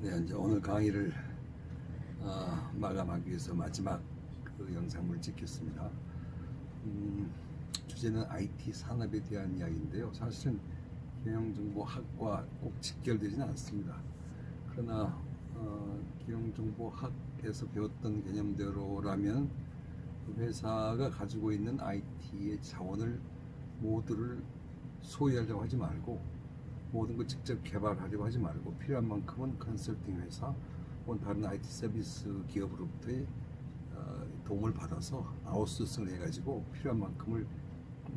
네, 이제 오늘 강의를 마감하기 위해서 마지막 그 영상을 찍겠습니다. 주제는 IT 산업에 대한 이야기인데요. 사실은 경영정보학과 꼭 직결되지는 않습니다. 그러나 경영정보학에서 배웠던 개념대로라면 그 회사가 가지고 있는 IT의 자원을 모두를 소유하려고 하지 말고 모든 걸 직접 개발하려고 하지 말고 필요한 만큼은 컨설팅 회사 혹은 다른 IT 서비스 기업으로부터의 도움을 받아서 아웃소싱을 해가지고 필요한 만큼을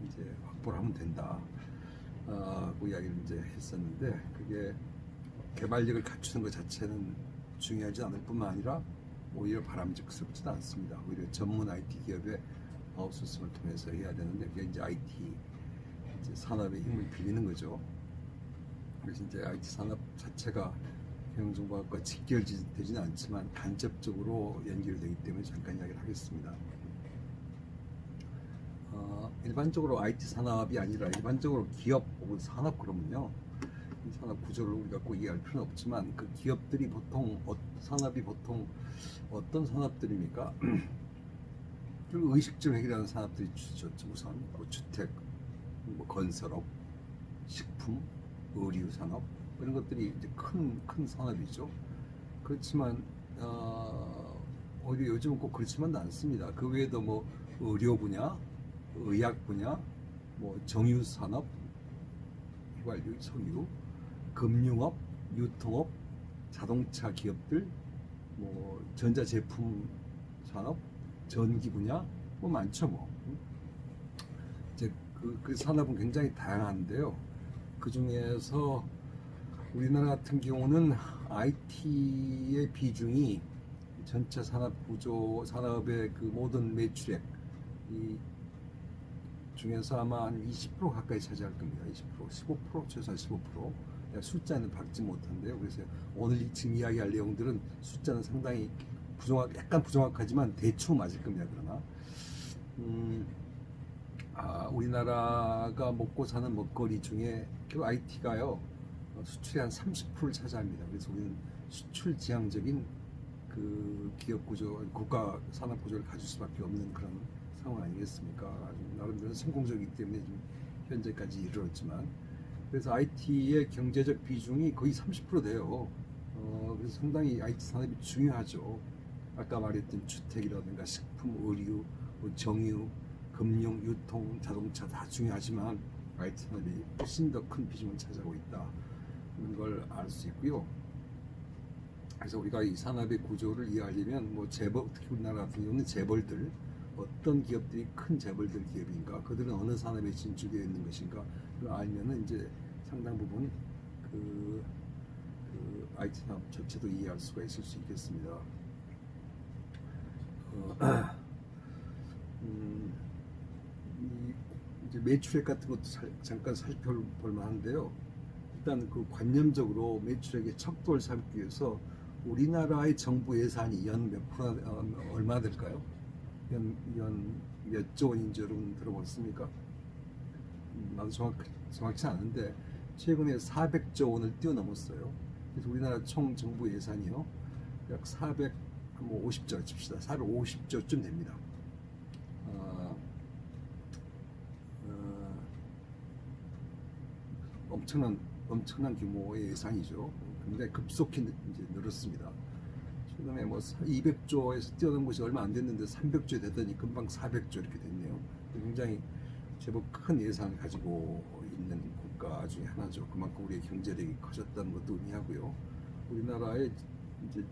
이제 확보를 하면 된다. 그 이야기를 이제 했었는데 그게 개발력을 갖추는 것 자체는 중요하지 않을 뿐만 아니라 오히려 바람직스럽지도 않습니다. 오히려 전문 IT 기업의 아웃소싱을 통해서 해야 되는데 그게 이제 IT 이제 산업의 힘을 빌리는 거죠. 그래서 이제 IT 산업 자체가 경영정보학과 직결되지는 않지만 간접적으로 연결되기 때문에 잠깐 이야기를 하겠습니다. 일반적으로 IT 산업이 아니라 일반적으로 기업 혹은 산업 그러면요, 이 산업 구조를 우리가 꼭 이해할 필요는 없지만 그 기업들이 보통 산업이 보통 어떤 산업들입니까? 그 의식주를 해결하는 산업들이 주죠. 우선 뭐 주택, 뭐 건설업, 식품, 의류 산업 이런 것들이 이제 큰 산업이죠. 그렇지만 오히려 요즘은 꼭 그렇지만은 않습니다. 그 외에도 뭐 의료 분야, 의약 분야, 뭐 정유 산업, 휘발유, 석유, 금융업, 유통업, 자동차 기업들, 뭐 전자제품 산업, 전기 분야 뭐 많죠 뭐. 이제 그 산업은 굉장히 다양한데요. 그 중에서 우리나라 같은 경우는 IT의 비중이 전체 산업 구조, 산업의 그 모든 매출액 이 중에서 아마 한 20% 가까이 차지할 겁니다. 20%, 15%, 최소한 15%. 숫자는 밝지 못한데요. 그래서 오늘 지금 이야기할 내용들은 숫자는 상당히 약간 부정확하지만 대충 맞을 겁니다. 그러나 우리나라가 먹고 사는 먹거리 중에 그 IT가요 수출의 한 30%를 차지합니다. 그래서 우리는 수출 지향적인 그 기업 구조, 국가 산업 구조를 가질 수밖에 없는 그런 상황 아니겠습니까? 나름대로 성공적이기 때문에 지금 현재까지 이르렀지만, 그래서 IT의 경제적 비중이 거의 30% 돼요. 그래서 상당히 IT 산업이 중요하죠. 아까 말했던 주택이라든가 식품, 의류, 뭐 정유, 금융, 유통, 자동차 다 중요하지만 IT 산업이 훨씬 더 큰 비중을 차지하고 있다. 이런 걸 알 수 있고요. 그래서 우리가 이 산업의 구조를 이해하려면 뭐 재벌, 특히 우리나라 같은 경우는 재벌들 어떤 기업들이 큰 재벌들 기업인가, 그들은 어느 산업에 진출되어 있는 것인가, 를 알면은 이제 상당 부분 그 IT 산업 전체도 이해할 수가 있을 수 있겠습니다. 이제 매출액 같은 것도 잠깐 살펴볼 만한데요. 일단 그 관념적으로 매출액의 척도를 삼기 위해서 우리나라의 정부 예산이 연 몇 프로, 얼마 될까요? 연 몇 조 원인지 여러분 들어봤습니까? 나도 정확치 않은데 최근에 400조 원을 뛰어넘었어요. 그래서 우리나라 총 정부 예산이요 약 450조 칩시다. 450조쯤 됩니다. 엄청난 규모의 예산이죠. 굉장히 급속히 이제 늘었습니다. 최근에 뭐 200조에서 뛰어넘은 것이 얼마 안 됐는데 300조 되더니 금방 400조 이렇게 됐네요. 굉장히 제법 큰 예산을 가지고 있는 국가 중에 하나죠. 그만큼 우리의 경제력이 커졌다는 것도 의미하고요. 우리나라의 이제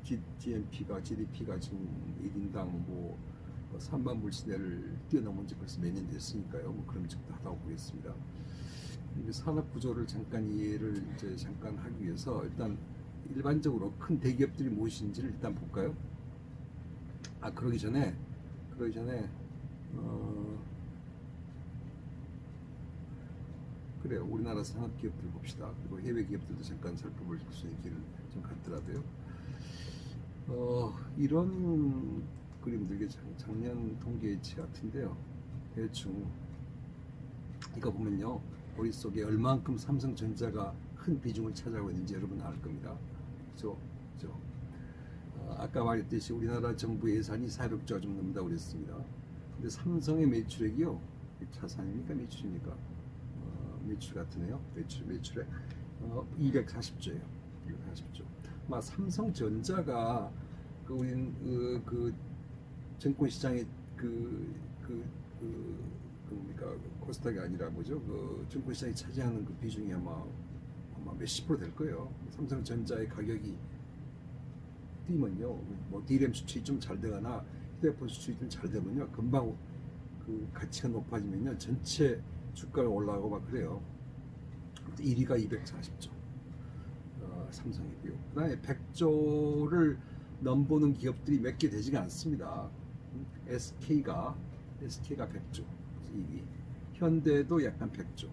GDP가 지금 1인당 뭐 3만 불 시대를 뛰어넘은 지 벌써 몇 년 됐으니까요. 뭐 그런 적도 하다고 보겠습니다. 산업 구조를 잠깐 이해를 이제 잠깐 하기 위해서 일단 일반적으로 큰 대기업들이 무엇인지를 일단 볼까요? 그러기 전에 그래요. 우리나라 산업 기업들 봅시다. 그리고 해외 기업들도 잠깐 살펴볼 수 있는 기회를 좀 갖더라도요. 이런 그림들, 작년 통계치 같은데요. 대충 이거 보면요, 머릿속에 얼만큼 삼성전자가 큰 비중을 차지하고 있는지 여러분 알 겁니다. 그죠? 그죠? 아까 말했듯이 우리나라 정부 예산이 400조가 좀 넘는다고 그랬습니다. 근데 삼성의 매출액이요, 자산입니까 매출입니까? 매출 같으네요. 매출액 240조예요. 240조. 막 삼성전자가 그 우린 그 증권 시장의 뭡니까 코스닥이 아니라 뭐죠? 그 증권 시장이 차지하는 그 비중이 아마 몇십 프로 될 거예요. 삼성전자의 가격이 뛰면요, 뭐 D램 수출이 좀 잘 되거나 휴대폰 수출이 좀 잘 되면요, 금방 그 가치가 높아지면요, 전체 주가가 올라가고 막 그래요. 1위가 240조, 삼성이고요. 그다음에 100조를 넘보는 기업들이 몇 개 되지가 않습니다. SK가 100조, 2위. 현대도 약간 100조.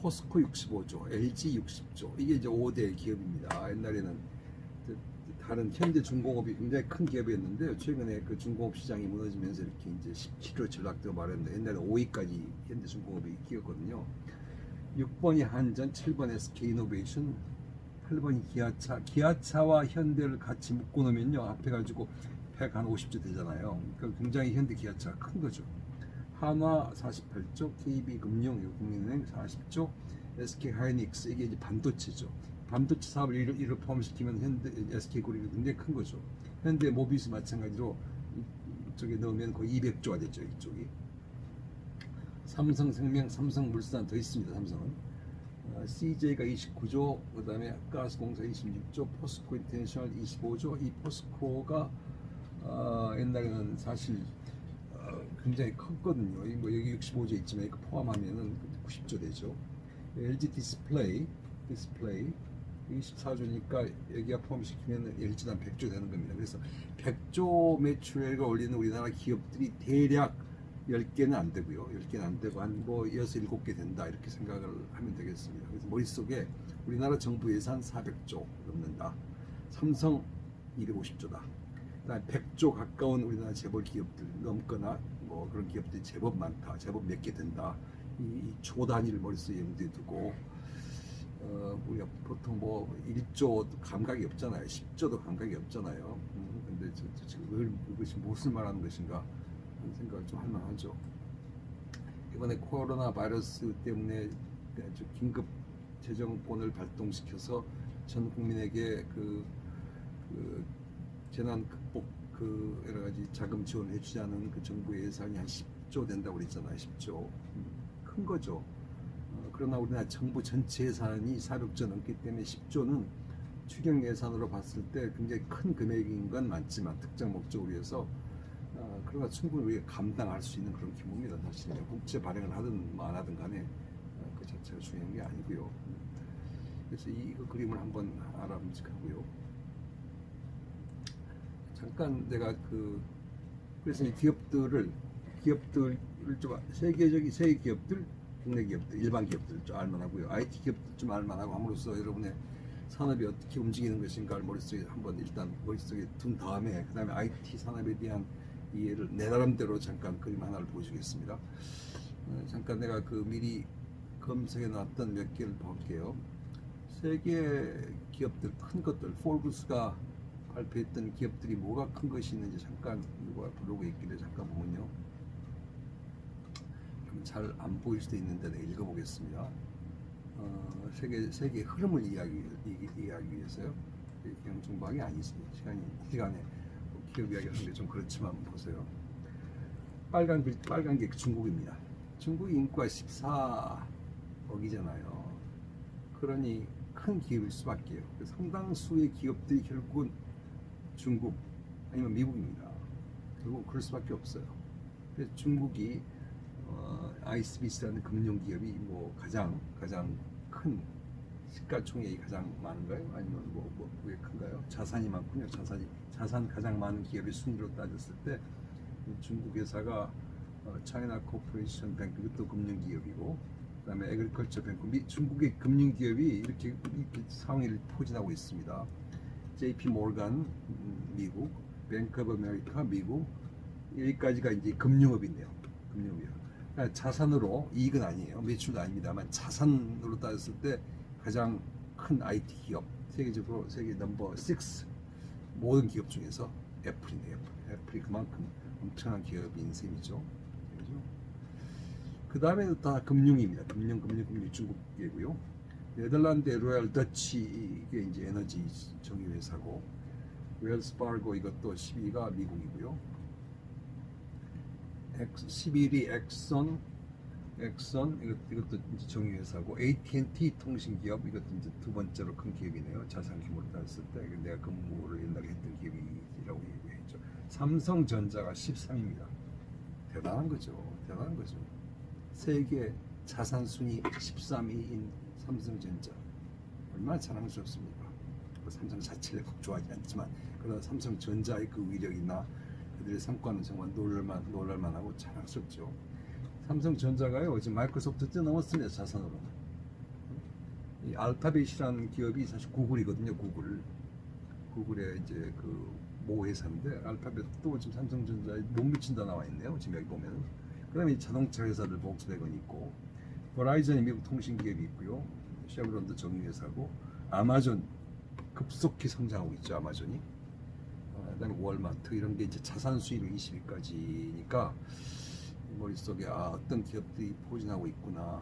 포스코 65조, LG 60조. 이게 이제 5대 기업입니다. 옛날에는 다른 현대중공업이 굉장히 큰 기업이었는데 최근에 그 중공업 시장이 무너지면서 이렇게 이제 17로 전락되고 말했는데 옛날에 5위까지 현대중공업이 끼었거든요. 6번이 한전, 7번 SK이노베이션, 8번이 기아차. 기아차와 현대를 같이 묶고 놓으면요, 앞에 가지고 150조 되잖아요. 그러니까 굉장히 현대 기아차가 큰 거죠. 한화 48조, KB금융, 국민은행 40조, SK하이닉스, 이게 이제 반도체죠. 반도체 사업을 이를 포함시키면 현대 SK그룹이 굉장히 큰 거죠. 현대 모비스 마찬가지로 이쪽에 넣으면 거의 200조가 됐죠. 이쪽이. 삼성생명, 삼성물산 더 있습니다. 삼성은 CJ가 29조, 그 다음에 가스공사 26조, 포스코 인터내셔널 25조. 이 포스코가 옛날에는 사실 굉장히 컸거든요. 뭐 여기 65조 있지만 이거 포함하면은 90조 되죠. LG 디스플레이 24조니까 여기가 포함시키면 LG도 한 100조 되는 겁니다. 그래서 100조 매출액을 올리는 우리나라 기업들이 대략 10개는 안 되고요. 10개는 안 되고 한 뭐 6, 7개 된다 이렇게 생각을 하면 되겠습니다. 그래서 머릿속에 우리나라 정부 예산 400조 넘는다. 삼성 250조다. 그다음에 100조 가까운 우리나라 재벌 기업들 넘거나 뭐 그런 기업들이 제법 많다. 제법 몇 개 된다. 이 조 단위를 머릿속에 염두에 두고 우리가 보통 뭐 1조 감각이 없잖아요. 10조도 감각이 없잖아요. 근데 지금 이것이 무엇을 말하는 것인가 하는 생각을 좀 할 만하죠. 이번에 코로나 바이러스 때문에 긴급 재정권을 발동시켜서 전 국민에게 그 재난 극복 그 여러 가지 자금 지원을 해주자는 그 정부 예산이 한 10조 된다고 그랬잖아요. 10조. 큰 거죠. 그러나 우리나라 정부 전체 예산이 400조 넘기 때문에 10조는 추경 예산으로 봤을 때 굉장히 큰 금액인 건 맞지만 특정 목적을 위해서 그러나 충분히 우리가 감당할 수 있는 그런 규모입니다. 사실 국제 발행을 하든 뭐 안 하든 간에 그 자체가 중요한 게 아니고요. 그래서 이 그림을 한번 알아보자고요. 잠깐 내가 그래서 이 기업들을 좀 세계적인 세계 기업들, 국내 기업들, 일반 기업들 좀 알만하고요. IT 기업들 좀 알만하고 함으로써 여러분의 산업이 어떻게 움직이는 것인가를 머릿속에 한번 일단 머릿속에 둔 다음에 그 다음에 IT 산업에 대한 이해를 내 나름대로 잠깐 그림 하나를 보여주겠습니다. 잠깐 내가 미리 검색해 놨던 몇 개를 볼게요. 세계 기업들 큰 것들 포브스가 발표했던 기업들이 뭐가 큰 것이 있는지 잠깐 누가 블로그에 있길래 잠깐 보면요. 잘 안 보일 수도 있는데 내가 읽어보겠습니다. 세계 흐름을 이해하기 위해서요. 영중방이 아니습니다. 시간에 기업 이야기하는 게 좀 그렇지만 보세요. 빨간 게 중국입니다. 중국 인구가 14억이잖아요. 그러니 큰 기업일 수밖에요. 상당수의 기업들이 결국은 중국 아니면 미국입니다. 결국 그럴 수밖에 없어요. 그래서 중국이 ICBC라는 금융기업이 뭐 가장 큰 시가총액이 가장 많은가요? 아니면 왜 큰가요? 자산이 많군요. 자산 가장 많은 기업의 순위로 따졌을 때 중국 회사가 차이나 코퍼레이션 뱅크, 이것도 금융기업이고, 그다음에 에그리컬처 뱅크, 중국의 금융기업이 이렇게 상위를 포진하고 있습니다. JP 모건 미국, 뱅크 오브 아메리카 미국, 여기까지가 이제 금융업이네요. 금융업이요. 그러니까 자산으로 이익은 아니에요. 매출도 아닙니다만 자산으로 따졌을 때 가장 큰 IT 기업, 세계적으로 세계 넘버 6 모든 기업 중에서 애플이네요. 애플이 그만큼 엄청난 기업인 셈이죠. 그 다음에 다 금융입니다. 금융 중국이고요. 네덜란드 로얄 더치 이게 이제 에너지 정유회사고, 웰스 파고 이것도 12위가 미국이고요. 11위 엑선 이것도 이제 정유회사고, AT&T 통신기업 이것도 이제 두 번째로 큰 기업이네요. 자산 규모로 따졌을 때 내가 근무를 옛날에 했던 기업이라고 얘기했죠. 삼성전자가 13위입니다. 대단한 거죠. 세계 자산 순위 13위인 삼성전자, 얼마나 자랑스럽습니까? 삼성 자체를 좋아하지 않지만 그러나 삼성전자의 그 위력이나 그들의 성과는 정말 놀랄만하고 자랑스럽죠. 삼성전자가요 지금 마이크로소프트 뛰어넘었습니다. 자산으로. 이 알파벳이라는 기업이 사실 구글이거든요. 구글의 이제 그 모회사인데, 알파벳도 지금 삼성전자에 못 미친다 나와 있네요. 지금 여기 보면. 그다음에 자동차 회사들 복스웨건이 있고, 버라이즌이 미국 통신 기업이 있고요. 쉐브론도 정유회사고, 아마존 급속히 성장하고 있죠. 아마존이. 그다음에 월마트 이런 게 이제 자산 수익률 20위까지니까 머릿속에 어떤 기업들이 포진하고 있구나.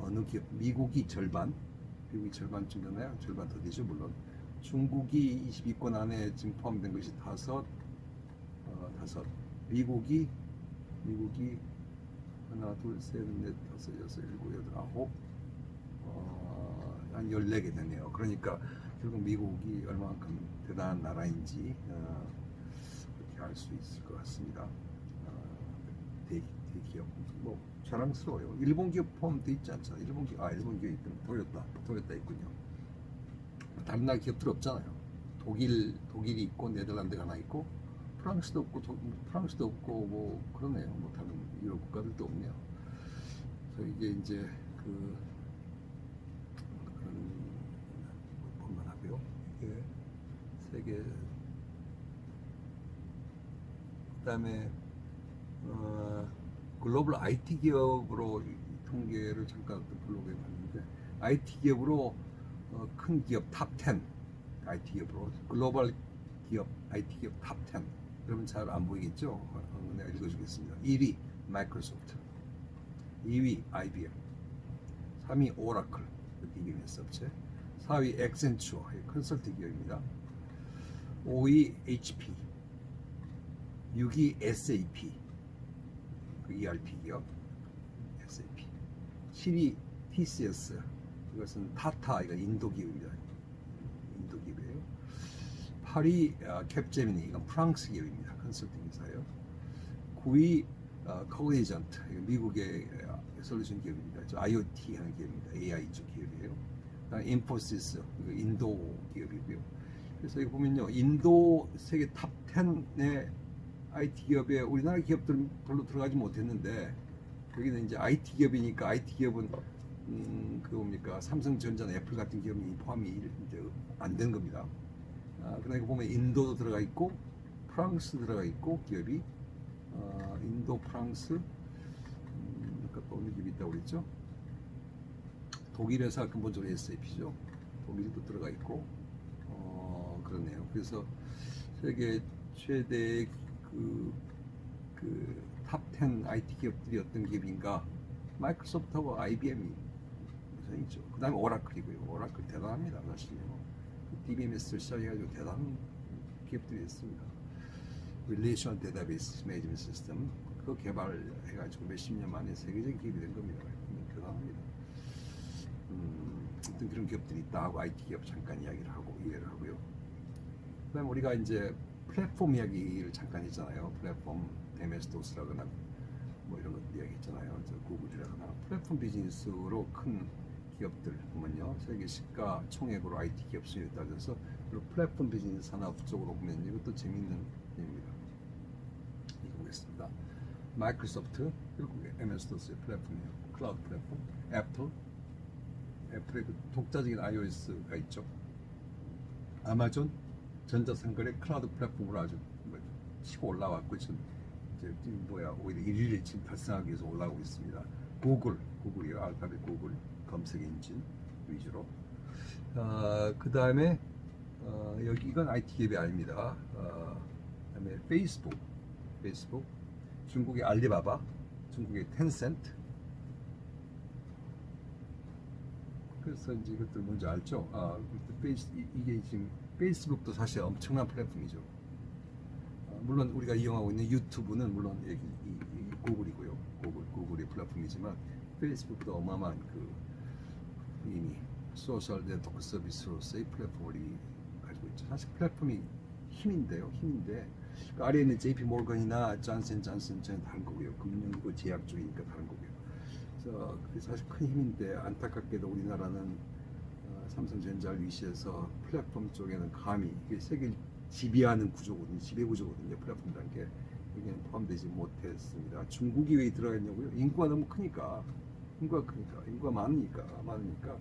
어느 기업, 미국이 절반쯤 되나요? 절반 더 되죠 물론. 중국이 20위권 안에 지금 포함된 것이 다섯. 미국이 하나, 둘, 셋, 넷, 다섯, 여섯, 일곱, 여덟, 아홉, 한 14개 되네요. 그러니까 결국 미국이 얼마만큼 대단한 나라인지 그렇게 알 수 있을 것 같습니다. 대기업 뭐 자랑스러워요. 일본 기업 포함되어 있지 않잖아요. 일본 기업 있군. 토요타 있군요. 다른 나라 기업들 없잖아요. 독일이 있고, 네덜란드가 하나 있고, 프랑스도 없고 뭐 그러네요. 뭐 다른 유럽 국가들도 없네요. 그래서 이게 이제 그런 것만 하고요. 이게 세계, 그다음에 글로벌 IT 기업으로 통계를 잠깐 어떤 블로그에 봤는데, IT 기업으로 큰 기업 탑 10, IT 기업으로 글로벌 기업 IT 기업 탑 10. 여러분 잘 안 보이겠죠? 내가 읽어주겠습니다. 1위 마이크로소프트, 2위 IBM, 3위 오라클, DBMS 업체, 4위 엑센추어, 컨설팅 기업입니다. 5위 HP, 6위 SAP, 그 ERP 기업 SAP, 7위 TCS, 이것은 타타, 이건 인도 기업입니다. 인도 기업이에요. 8위 캡제미니, 이건 프랑스 기업입니다. 컨설팅 회사예요. 9위 코그니전트, 미국의 솔루션 기업입니다. IoT 하는 기업입니다. AI 쪽 기업이에요. 그다음 인포시스, 이거 인도 기업이고요. 그래서 이거 보면요, 인도 세계 탑 10의 IT 기업에 우리나라 기업들은 별로 들어가지 못했는데, 여기는 이제 IT 기업이니까, IT 기업은 그 뭡니까, 삼성전자나 애플 같은 기업이 포함이 이제 안 된 겁니다. 그러니까 보면 인도도 들어가 있고, 프랑스 들어가 있고, 기업이 인도, 프랑스, 아까 또 어느 기업이 있다고 그랬죠? 독일 회사 근본적으로 SAP죠. 독일도 들어가 있고, 그러네요. 그래서 세계 최대의 탑 10 IT 기업들이 어떤 기업인가? 마이크로소프트하고 IBM이 우선이죠. 그 다음에 오라클이고요. 오라클 대단합니다, 사실요. DBMS를 시작해가지고 대단한 기업들이 있습니다. Relational Database Management System, 그거 개발해가지고 몇십 년 만에 세계적인 기업이 된 겁니다. 대단합니다. 어떤 그런 기업들이 있다 하고 IT 기업 잠깐 이야기를 하고요. 그다음 우리가 이제 플랫폼 이야기를 잠깐 했잖아요. 플랫폼, MS-DOS라거나 뭐 이런 것들 이야기했잖아요. 구글이라거나 플랫폼 비즈니스로 큰 기업들 보면요, 세계 시가 총액으로 IT 기업 순위에 따져서 그리고 플랫폼 비즈니스 산업 쪽으로 보면 이것도 재미있는 일입니다. 이거 보겠습니다. 마이크로소프트, 그리고 MS-DOS의 플랫폼이에요. 클라우드 플랫폼, 애플의 그 독자적인 iOS가 있죠. 아마존, 전자상거래 클라우드 플랫폼으로 아주 치고 올라왔고, 지금 오히려 1위를 지금 달성하기 위해서 올라오고 있습니다. 구글이요. 알파벳 구글 검색 엔진 위주로. 그 다음에 여기 이건 IT 기업이 아닙니다. 그다음에 페이스북, 중국의 알리바바, 중국의 텐센트. 그래서 이제 이것들 뭔지 알죠? 이게 지금 페이스북도 사실 엄청난 플랫폼이죠. 물론 우리가 이용하고 있는 유튜브는 물론 이 구글이고요. 구글의 플랫폼이지만 페이스북도 어마어마한 이미 소셜 네트워크 서비스로서의 플랫폼을 가지고 있죠. 사실 플랫폼이 힘인데 그 아래에 있는 JP 모건이나 존슨앤존슨은 다른 거고요. 금융이고 제약 쪽이니까 다른 거고요. 그래서 그게 사실 큰 힘인데 안타깝게도 우리나라는 삼성전자를 위시해서 플랫폼 쪽에는 감히 이게 세계를 지배하는 구조거든요. 지배 구조거든요. 플랫폼이라는 게 여기는 포함되지 못했습니다. 중국이 왜 들어갔냐고요? 인구가 너무 크니까. 인구가 많으니까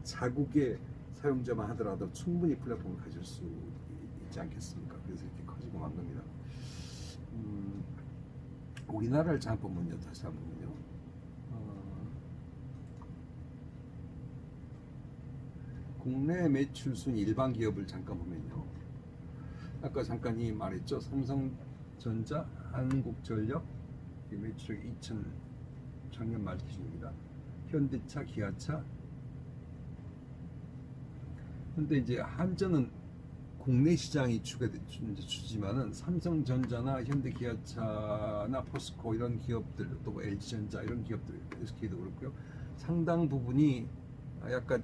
자국의 사용자만 하더라도 충분히 플랫폼을 가질 수 있지 않겠습니까? 그래서 이렇게 커지고 만 겁니다. 우리나라를 잠깐 보면요, 다시 한번 보면요. 국내 매출 순위 일반 기업을 잠깐 보면요. 아까 잠깐 말했죠. 삼성전자, 한국전력 매출액 2000 작년 말 기준입니다. 현대차, 기아차. 근데 이제 한전은 국내 시장이 주지만은 삼성전자나 현대기아차나 포스코 이런 기업들, 또 뭐 LG전자 이런 기업들, SK도 그렇고요. 상당 부분이 약 8,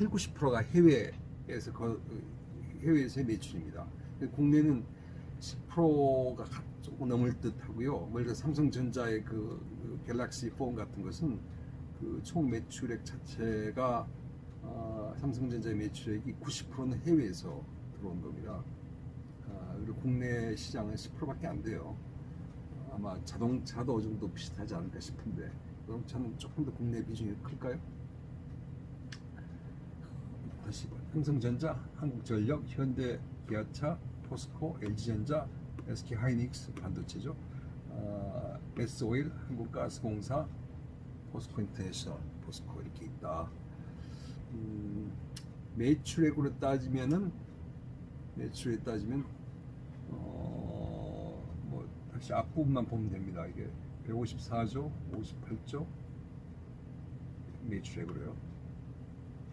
90%가 해외에서의 매출입니다. 국내는 10%가 조금 넘을 듯 하고요. 예를 삼성전자의 그 갤럭시 폰 같은 것은 그 총 매출액 자체가 삼성전자의 매출액이 90%는 해외에서 들어온 겁니다. 그리고 국내 시장은 10%밖에 안 돼요. 아마 자동차도 어느 정도 비슷하지 않을까 싶은데 자동차는 조금 더 국내 비중이 클까요? 다시 봐. 삼성전자, 한국전력, 현대, 기아차, 포스코, LG전자, SK하이닉스 반도체죠. S-오일, 한국가스공사, 포스코 인터내셔널, 포스코 이렇게 있다. 매출액으로 따지면은 뭐 다시 앞부분만 보면 됩니다. 이게 154조, 58조 매출액으로요.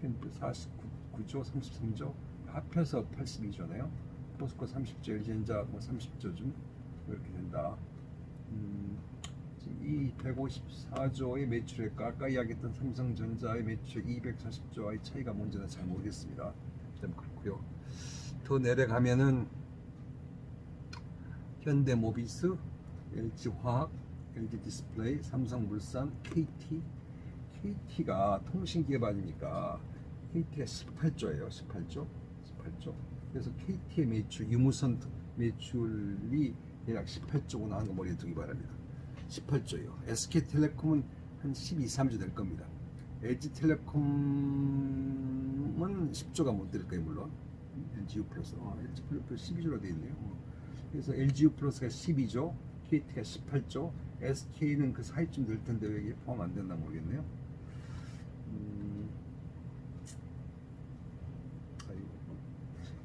현대 49조, 33조 합해서 82조네요. 포스코 30조, LG전자 뭐 30조쯤 이렇게 된다. 지금 이 154조의 매출액과 아까 이야기했던 삼성전자의 매출액 240조와의 차이가 뭔지는 잘 모르겠습니다. 좀 그렇고요. 더 내려가면은 현대모비스, LG화학, LG디스플레이, 삼성물산, KT가 통신기업 아닙니까? KT가 18조예요. 18조. 그래서 KT의 매출, 유무선 매출이 대략 18조고 나온 거 머리에 두기 바랍니다. 18조예요. SK텔레콤은 한 12, 13조 될 겁니다. LG텔레콤은 10조가 못 될 거예요, 물론. LGU 플러스. LGU 플러스 12조로 되어 있네요. 그래서 LGU 플러스가 12조, KT가 18조, SK는 그 사이쯤 될 텐데 왜 이게 포함 안 됐나 모르겠네요.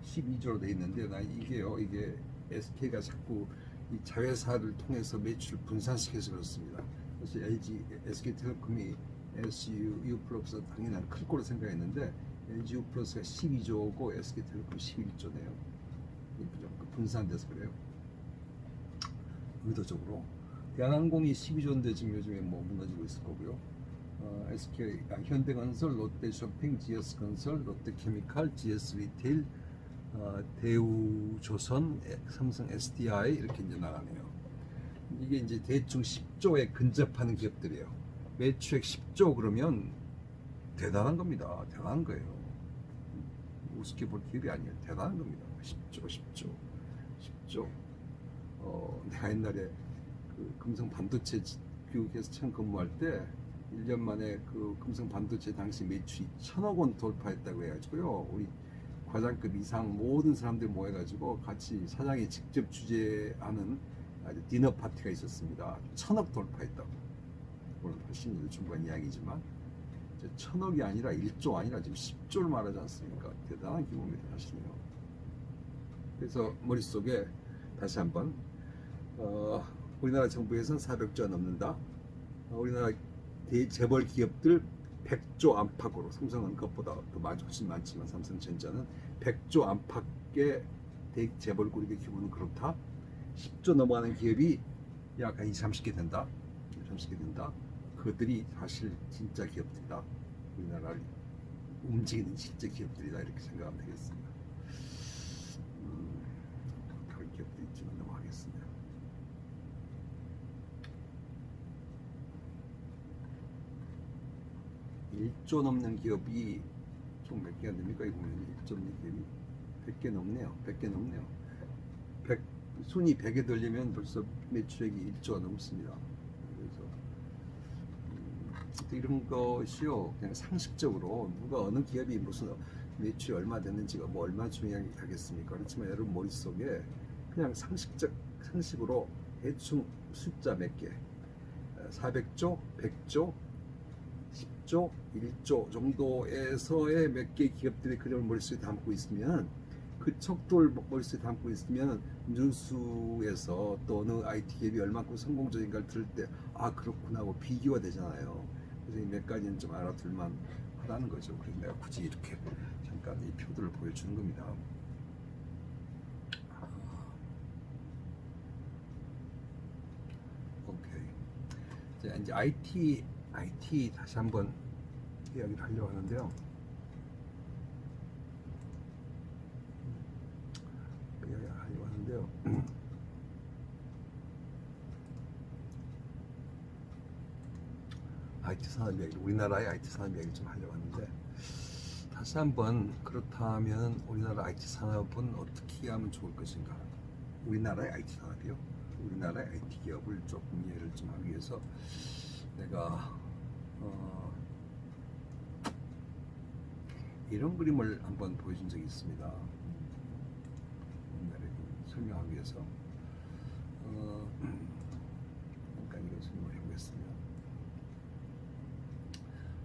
12조로 되어 있는데 이게 SK가 자꾸 이 자회사를 통해서 매출 분산시켜서 그렇습니다. 그래서 SK텔레콤이 SU 플러스 당연히 클 거로 생각했는데 LGU 플러스가 12조고 SK텔레콤 11조네요. 분산돼서 그래요. 의도적으로. 대한항공이 12조인데 지금 요즘에 뭐 무너지고 있을 거고요. 현대건설, 롯데쇼핑, GS건설, 롯데케미칼, GS리테일, 대우조선, 삼성 SDI 이렇게 이제 나가네요. 이게 이제 대충 10조에 근접하는 기업들이에요. 매출액 10조 그러면 대단한 겁니다. 대단한 거예요. 우습게 볼 기업이 아니에요. 대단한 겁니다. 10조. 내가 옛날에 그 금성 반도체 교육에서 처음 근무할 때 1년 만에 그 금성 반도체 당시 매출이 1,000억 원 돌파했다고 해가지고요. 우리 과장급 이상 모든 사람들 모여가지고 같이 사장이 직접 주재하는 아주 디너 파티가 있었습니다. 1,000억 돌파했다고. 물론 80년대 중반 이야기지만 천억이 아니라 1조 아니라 지금 10조를 말하지 않습니까? 대단한 규모입니다, 사실은요. 그래서 머릿속에 다시 한번 우리나라 정부에서는 400조가 넘는다. 우리나라 재벌 기업들 100조 안팎으로, 삼성은 그것보다 더 훨씬 많지만 삼성전자는 100조 안팎의 재벌 그룹의 규모는 그렇다. 10조 넘어가는 기업이 약 한 20, 30개 된다. 30개 된다. 그들이 사실 진짜 기업들이다. 우리나라를 움직이는 실제 기업들이다. 이렇게 생각하면 되겠습니다. 다른 기업도 있지만 넘어가겠습니다. (1조) 넘는 기업이 총 몇 개가 됩니까? 이거 보면 1조 넘는 기업이 100개 넘네요. 100개 넘네요. 100, 순위 100에 들리면 벌써 매출액이 1조가 넘습니다. 그래서 이런 것이요, 그냥 상식적으로 누가 어느 기업이 무슨 매출이 얼마 됐는지가 뭐 얼마 중요하겠습니까? 그렇지만 여러분 머릿속에 그냥 상식으로 대충 숫자 몇 개, 400조, 100조, 10조, 1조 정도에서의 몇 개 기업들의 그림을 머릿속에 담고 있으면, 그 척도를 머릿속에 담고 있으면 뉴스에서 또 어느 IT 기업이 얼마큼 성공적인가를 들을 때 그렇구나 하고 비교가 되잖아요. 그래서 이 몇 가지는 좀 알아둘만 하다는 거죠. 그래서 내가 굳이 이렇게 잠깐 이 표들을 보여주는 겁니다. 오케이. 자, 이제 IT 다시 한번 이야기를 하려고 하는데요. IT 산업 이야기, 우리나라의 IT 산업 이야기 좀 하려고 하는데, 다시 한번 그렇다면 우리나라 IT 산업은 어떻게 하면 좋을 것인가? 우리나라의 IT 산업이요? 우리나라의 IT 기업을 조금 이해를 좀 하기 위해서 내가 이런 그림을 한번 보여준 적이 있습니다. 옛날에 설명하기 위해서 잠깐 이걸 설명을 해보겠습니다.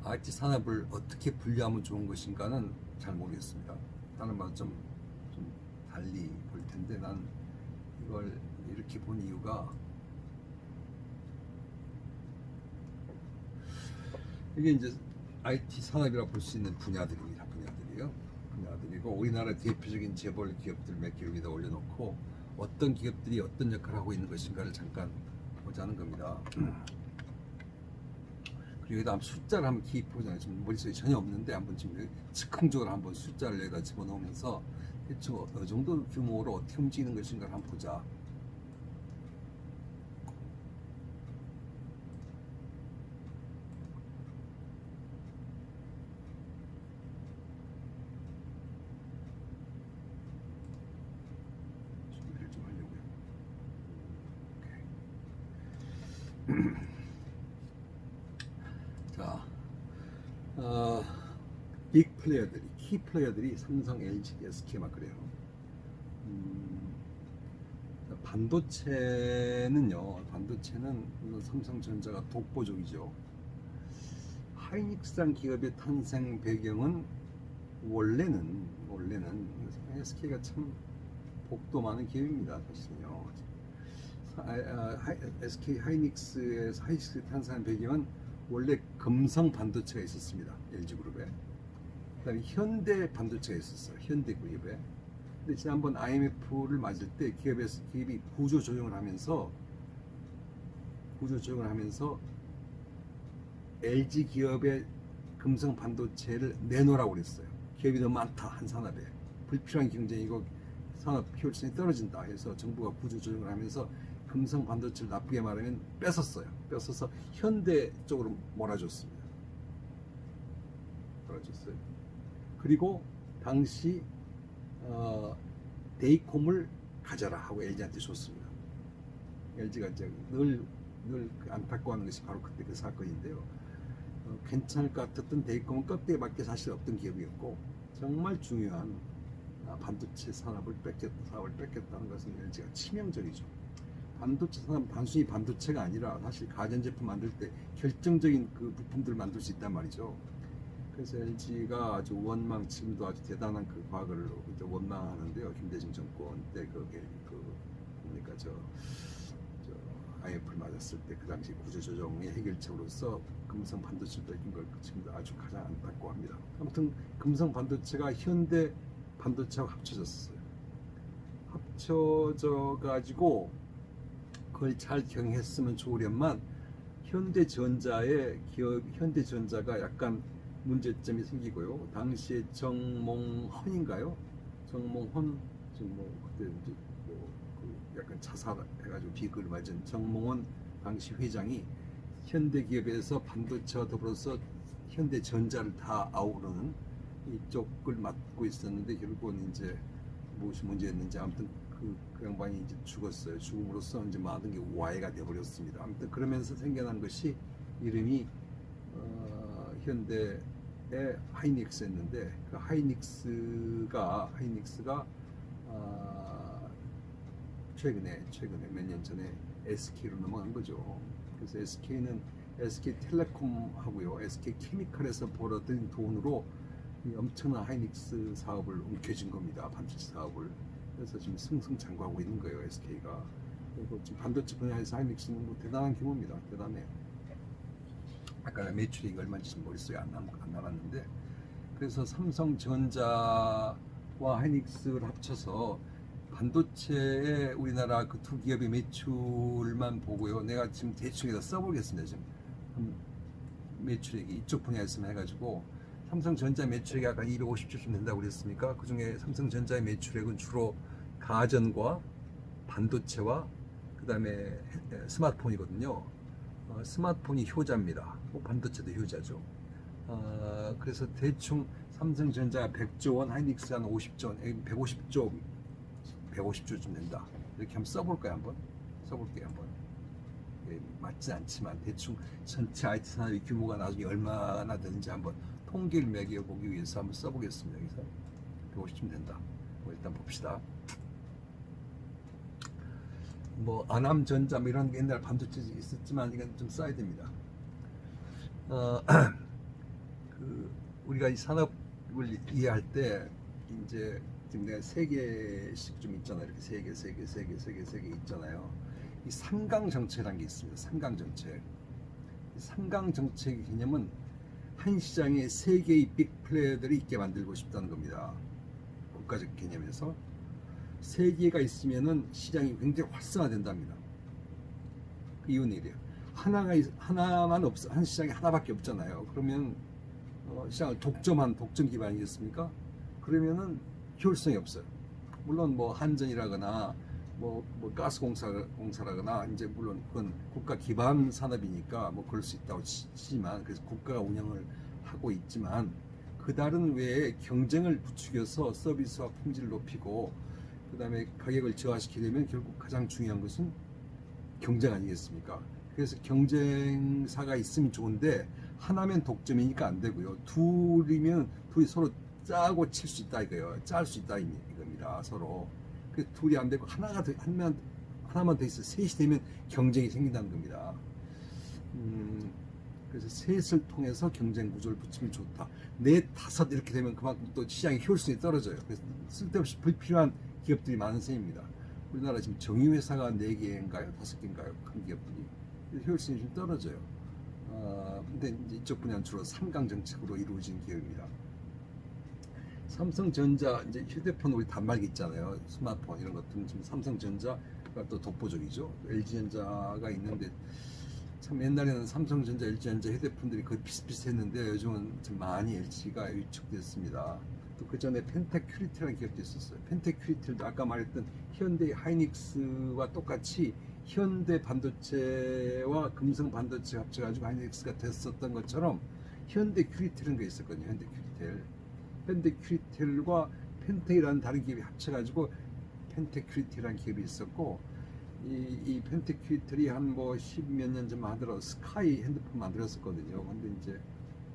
IT 산업을 어떻게 분류하면 좋은 것인가는 잘 모르겠습니다. 다른 말은 좀 달리 볼 텐데, 난 이걸 이렇게 본 이유가, 이게 이제 IT 산업이라고 볼 수 있는 분야들입니다. 분야들이고, 우리나라 대표적인 재벌 기업들 몇 개 여기다 올려놓고 어떤 기업들이 어떤 역할을 하고 있는 것인가를 잠깐 보자는 겁니다. 그리고 여기다 한번 숫자를 한번 기입해보잖아요. 지금 머릿속에 전혀 없는데 한번 지금 즉흥적으로 한번 숫자를 여기다 집어넣으면서 대충 어느 정도 규모로 어떻게 움직이는 것인가를 한번 보자. 준비를 좀 하려고요. 자, 빅 플레이어들이, 키 플레이어들이 삼성, LG, SK 막 그래요. 반도체는 물론 삼성전자가 독보적이죠. 하이닉스란 기업의 탄생 배경은 원래는 SK가 참 복도 많은 기업입니다, 사실은요. SK 하이닉스의 탄생한 배경은 원래 금성 반도체가 있었습니다, LG그룹에. 그다음에 현대 반도체가 있었어요, 현대그룹에. 근데 지난번 IMF를 맞을 때 기업이 구조 조정을 하면서 LG 기업의 금성 반도체를 내놓으라고 그랬어요. 기업이 너무 많다, 한 산업에 불필요한 경쟁이고 산업 효율성이 떨어진다 해서 정부가 구조 조정을 하면서 금성 반도체를 나쁘게 말하면 뺏어서 현대 쪽으로 몰아줬습니다. 그리고 당시 데이콤을 가져라 하고 LG한테 줬습니다. LG가 이제 늘 안타까워하는 것이 바로 그때 그 사건인데요. 괜찮을 것 같았던 데이콤은 껍데기 밖에 사실 없던 기업이었고, 정말 중요한 반도체 사업을 뺏겼다는 것은 LG가 치명적이죠. 반도체 산업은 단순히 반도체가 아니라 사실 가전제품 만들 때 결정적인 그 부품들을 만들 수 있단 말이죠. 그래서 LG가 아주 지금도 아주 대단한 그 과거를 이제 원망하는데요. 김대중 정권 때 그 뭡니까 저 IMF를 맞았을 때 그 당시 구조조정의 해결책으로서 금성 반도체를 뺏긴 걸 지금도 아주 가장 안타까워합니다. 아무튼 금성 반도체가 현대 반도체와 합쳐졌어요. 합쳐져 가지고 그걸 잘 경영했으면 좋으련만 현대전자가 약간 문제점이 생기고요. 당시에 정몽헌인가요? 정몽헌 지금 뭐 그때 그 약간 자살해가지고 비극을 맞은 정몽헌 당시 회장이 현대기업에서 반도체와 더불어서 현대전자를 다 아우르는 이쪽을 맡고 있었는데 결국은 이제 무엇이 문제였는지 아무튼 그 양반이 이제 죽었어요. 죽음으로써 이제 모든 게 와해가 되어버렸습니다. 아무튼 그러면서 생겨난 것이 이름이 현대의 하이닉스였는데 그 하이닉스가 최근에 몇 년 전에 SK로 넘어간 거죠. 그래서 SK는 SK텔레콤 하고요, SK케미칼에서 벌어들인 돈으로 이 엄청난 하이닉스 사업을 움켜쥔 겁니다. 반도체 사업을. 그래서 지금 승승장구하고 있는 거예요, SK가. 그리고 지금 반도체 분야에서 하이닉스는 뭐 대단한 규모입니다. 대단해요. 아까 매출이 얼마인지 머릿속에 안 남았는데, 그래서 삼성전자와 하이닉스를 합쳐서 반도체의 우리나라 그 두 기업의 매출만 보고요. 내가 지금 대충 써보겠습니다. 지금 매출액이 이쪽 분야에서만 해가지고 삼성전자 매출액이 아까 250조쯤 된다고 그랬습니까? 그 중에 삼성전자의 매출액은 주로 가전과 반도체와 그 다음에 스마트폰이거든요. 스마트폰이 효자입니다. 반도체도 효자죠. 그래서 대충 삼성전자가 100조 원, 하이닉스 한 50조 원, 150조쯤 된다. 이렇게 한번 써볼게요. 한번. 예, 맞지 않지만 대충 전체 IT 산업의 규모가 나중에 얼마나 되는지 한번 통계를 매겨보기 위해서 한번 써보겠습니다. 여기서 150쯤 된다. 뭐 일단 봅시다. 뭐 안암전자 뭐 이런 게 옛날 반도체 있었지만 이건 좀 써야 됩니다. 우리가 이 산업을 이해할 때 이제 지금 내가 세 개씩 좀 있잖아요. 이렇게 세 개 있잖아요. 이 삼강 정책이라는 게 있습니다. 삼강 정책. 삼강 정책의 개념은 한 시장에 세 개의 빅 플레이어들이 있게 만들고 싶다는 겁니다. 국가적 개념에서 세 개가 있으면은 시장이 굉장히 활성화된답니다. 그 이유는 이래요. 하나만 없어, 한 시장에 하나밖에 없잖아요. 그러면 시장을 독점 기반이겠습니까? 그러면은 효율성이 없어요. 물론 뭐 한전이라거나 뭐 가스공사라거나 이제 물론 그건 국가 기반 산업이니까 뭐 그럴 수 있다고 치지만, 그래서 국가가 운영을 하고 있지만 그 다른 외에 경쟁을 부추겨서 서비스와 품질을 높이고 그 다음에 가격을 저하시키려면 결국 가장 중요한 것은 경쟁 아니겠습니까? 그래서 경쟁사가 있으면 좋은데 하나면 독점이니까 안 되고요. 둘이 서로 짜고 칠 수 있다 이거예요. 짤 수 있다 이겁니다. 서로. 그 둘이 안 되고 하나만 더 있어 셋이 되면 경쟁이 생긴다는 겁니다. 그래서 셋을 통해서 경쟁 구조를 붙이면 좋다. 넷, 다섯 이렇게 되면 그만큼 또 시장의 효율성이 떨어져요. 그래서 쓸데없이 불필요한 기업들이 많은 셈입니다. 우리나라 지금 정유회사가 4개인가요? 5개인가요? 큰 기업들이. 효율성이 좀 떨어져요. 근데 이제 이쪽 분야는 주로 삼강 정책으로 이루어진 기업입니다. 삼성전자, 이제 휴대폰 우리 단말기 있잖아요. 스마트폰 이런 것들은 지금 삼성전자가 또 독보적이죠. LG전자가 있는데 참 옛날에는 삼성전자, LG전자 휴대폰들이 거의 비슷비슷했는데 요즘은 좀 많이 LG가 위축됐습니다. 또 그 전에 펜타큐리티라는 기업도 있었어요. 펜타큐리티도 아까 말했던 현대 하이닉스와 똑같이 현대 반도체와 금성 반도체 합쳐가지고 하이닉스가 됐었던 것처럼 현대 큐리텔이라는 게 있었거든요. 현대 큐리텔과 펜텍이라는 다른 기업이 합쳐가지고 펜텍큐리티라는 기업이 있었고, 이 펜텍큐리텔이 한 뭐 10몇 년 전만 하더라도 스카이 핸드폰 만들었었거든요. 근데 이제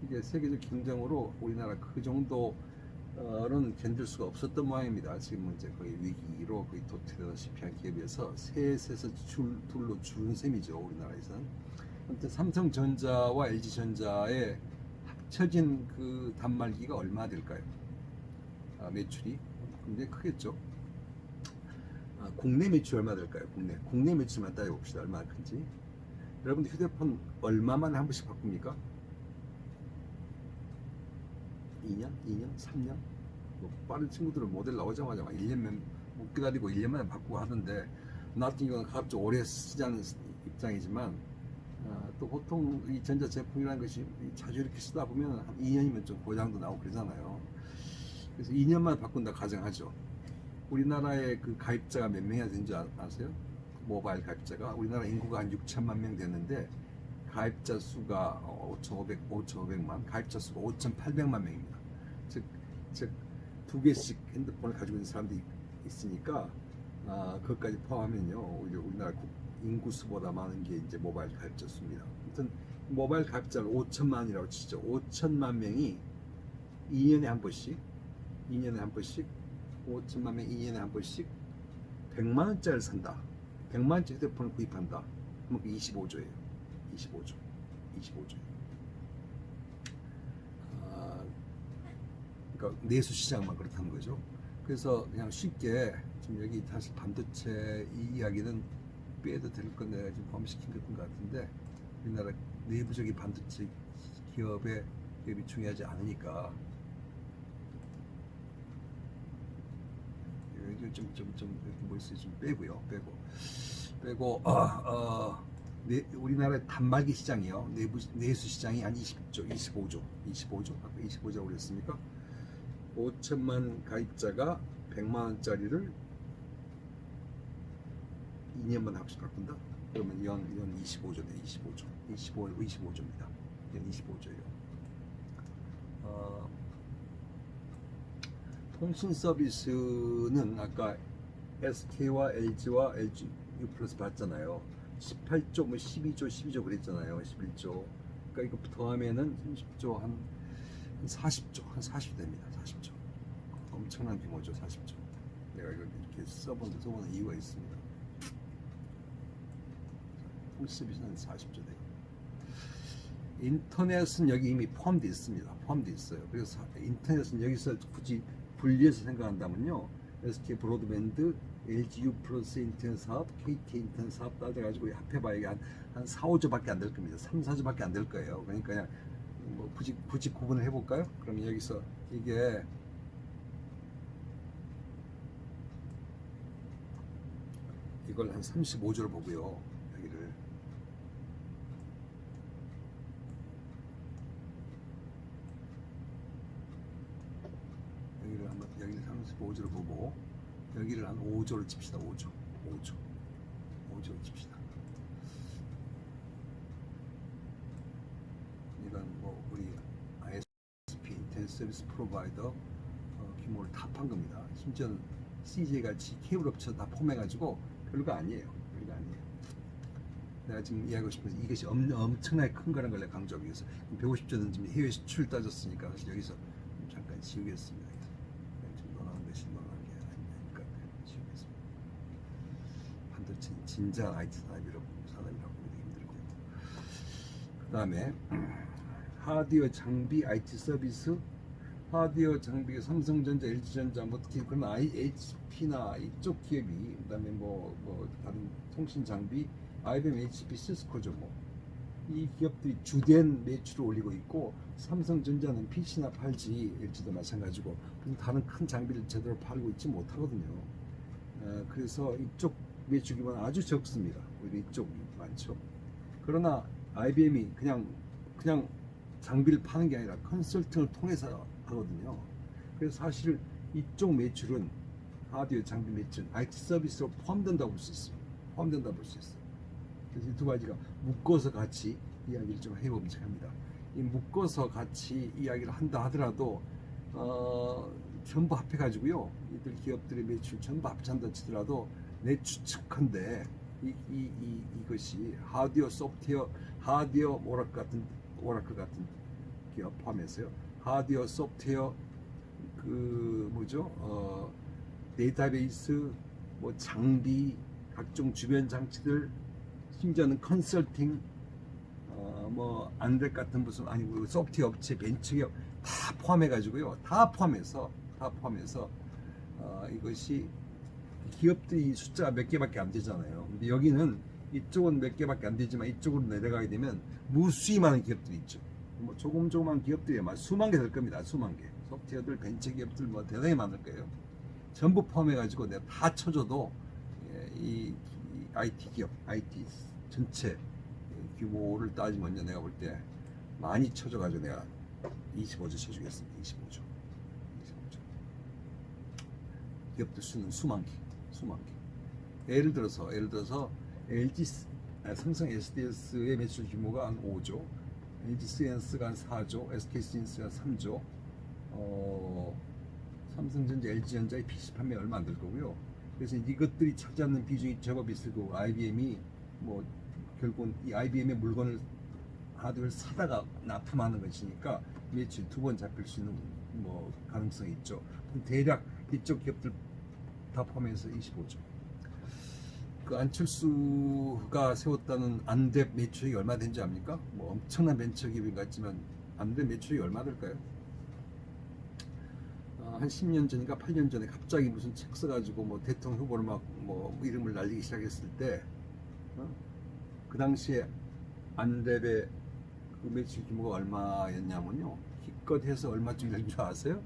이게 세계적 경쟁으로 우리나라 그 정도는 견딜 수가 없었던 모양입니다. 지금은 이제 거의 위기로 거의 도태되다시피 한 기업이어서 셋에서 둘로 줄은 셈이죠. 우리나라에서는. 아무튼 삼성전자와 LG전자의 합쳐진 그 단말기가 얼마 될까요? 매출이 굉장히 크겠죠. 국내 매출 얼마 될까요? 국내 매출만 따져봅시다. 얼마나 큰지. 여러분들 휴대폰 얼마만에 한 번씩 바꿉니까? 2년? 3년? 뭐 빠른 친구들은 모델 나오자마자 막 1년만 못 기다리고 1년 만에 바꾸고 하던데, 나 같은 경우는 가급적 오래 쓰자는 입장이지만, 또 보통 이 전자 제품이라는 것이 자주 이렇게 쓰다 보면 한 2년이면 좀 고장도 나오고 그러잖아요. 그래서 2년 만에 바꾼다 가정하죠. 우리나라의 그 가입자가 몇 명이나 되는 줄 아세요? 모바일 가입자가 우리나라 인구가 한 6천만 명 됐는데, 가입자 수가 5,500만, 가입자 수가 5,800만 명입니다. 즉 두 개씩 핸드폰을 가지고 있는 사람들이 있으니까, 그것까지 포함하면요, 우리나라 인구 수보다 많은 게 이제 모바일 가입자 수입니다. 아무튼 모바일 가입자를 5천만이라고 치죠. 5천만 명이 2년에 한 번씩 5천만 명 2년에 한 번씩 100만 원짜리를 산다. 100만 원짜리 휴대폰을 구입한다. 그럼 그 25조예요. 25조. 그러니까 내수 시장만 그렇다는 거죠. 그래서 그냥 쉽게 지금 여기 사실 반도체 이 이야기는 빼도 될 건 내가 지금 포함시킨 것 같은데, 우리나라 내부적인 반도체 기업이 중요하지 않으니까 좀 뭐 있어요, 좀 빼고 우리나라의 단말기 시장이요, 내수 시장이 한 25조 아까 25조라고 그랬습니까? 5천만 가입자가 100만 원짜리를 2년만 합씩 바꾼다? 그러면 연 25조네. 25조입니다. 연 25조예요. 통신 서비스는 아까 SK와 LG와 LG U 플러스 봤잖아요. 18조, 뭐 12조 그랬잖아요. 11조. 그러니까 이거 더하면은 30조 한 40조 됩니다. 40조. 엄청난 규모죠. 40조. 내가 이걸 이렇게 써보는 이유가 있습니다. 통신 서비스는 40조 돼요. 인터넷은 여기 이미 포함되어 있습니다. 포함되어 있어요. 그래서 인터넷은 여기서 굳이 분리해서 생각한다면요, SK 브로드밴드, LG U 플러스 인터넷 사업, KT 인터넷 사업 따져가지고 합해봐야 이게 한 4, 5조밖에 안 될 겁니다. 3, 4조밖에 안 될 거예요. 그러니까 그냥 뭐 굳이 구분을 해볼까요? 그럼 여기서 이게 이걸 한 35조를 보고요. 여기를 35조를 보고 여기를 한 5조를 칩시다. 5조를 칩시다. 이건 뭐 우리 ISP 인터넷 서비스 프로바이더 규모를 다 판 겁니다. 심지어는 CJ 같이 케이블 업체 다 포함해가지고 별거 아니에요. 내가 지금 이야기하고 싶은 것은 이것이 엄청나게 큰 거란 걸 강조하기 위해서 150조는 지금 해외 수출 따졌으니까 사실 여기서 잠깐 지우겠습니다. 반도체 진짜 IT 산업이라고 보기 힘들고요. 그 다음에 하드웨어 장비 IT 서비스, 하드웨어 장비 삼성전자, LG전자, 뭐 특히 그런 HP나 이쪽 기업이, 그 다음에 뭐 다른 통신 장비, IBM, HP, 시스코죠. 이 기업들이 주된 매출을 올리고 있고, 삼성전자는 PC나 팔지, LG도 마찬가지고 다른 큰 장비를 제대로 팔고 있지 못하거든요. 그래서 이쪽 매출 규모는 아주 적습니다. 오히려 이쪽이 많죠. 그러나 IBM이 그냥 장비를 파는 게 아니라 컨설팅을 통해서 하거든요. 그래서 사실 이쪽 매출은 하드웨어 장비 매출은 IT 서비스로 포함된다고 볼 수 있어요. 그래서 이 두 가지가 묶어서 같이 이야기를 좀 해봄직합니다. 이 묶어서 같이 이야기를 한다 하더라도 전부 합해가지고요, 이들 기업들의 매출 전부 합친다 치더라도 내 추측컨대 이것이 하드웨어, 소프트웨어, 하드웨어 오라클 같은 기업 포함해서요, 하드웨어, 소프트웨어, 데이터베이스, 뭐 장비, 각종 주변 장치들, 심지어는 컨설팅, 뭐 안덱 같은 무슨 아니 뭐 소프트웨어 업체 벤처기업 다 포함해가지고요. 다 포함해서 이것이 기업들이 숫자가 몇 개밖에 안 되잖아요. 근데 여기는 이쪽은 몇 개밖에 안 되지만 이쪽으로 내려가게 되면 무수히 많은 기업들이 있죠. 뭐 조그만 기업들이 막 수만 개 될 겁니다. 수만 개. 소프트웨어들, 벤처 기업들 뭐 대단히 많을 거예요. 전부 포함해가지고 내가 다 쳐줘도 이 IT 기업, IT 전체 규모를 따지면 내가 볼 때 많이 쳐줘가지고 내가 25조 쳐주겠습니다. 25조. 기업들 수는 수만 개. 예를 들어서 LG 삼성 SDS의 매출 규모가 한 5조, LG 스엔스가 한 4조, SK 스인스가 3조, 삼성전자, LG전자의 PC 판매 얼마 안 될 거고요. 그래서 이것들이 차지하는 비중이 제법 있을 거고, IBM이 뭐 결국은 이 IBM의 물건을 하드웨어를 사다가 납품하는 것이니까 매출 2번 잡힐 수 있는 뭐 가능성이 있죠. 대략 이쪽 기업들 다 포함해서 25조. 그 안철수가 세웠다는 안랩 매출액이 얼마 된지 압니까? 뭐 엄청난 벤처기업인 것 같지만 안랩 매출액이 얼마 될까요? 한 10년 전인가 8년 전에 갑자기 무슨 책 써가지고 뭐 대통령 후보를 막 뭐 이름을 날리기 시작했을 때 그 당시에 안랩의 그 매출 규모가 얼마였냐면요, 기껏해서 얼마쯤 될 줄 아세요?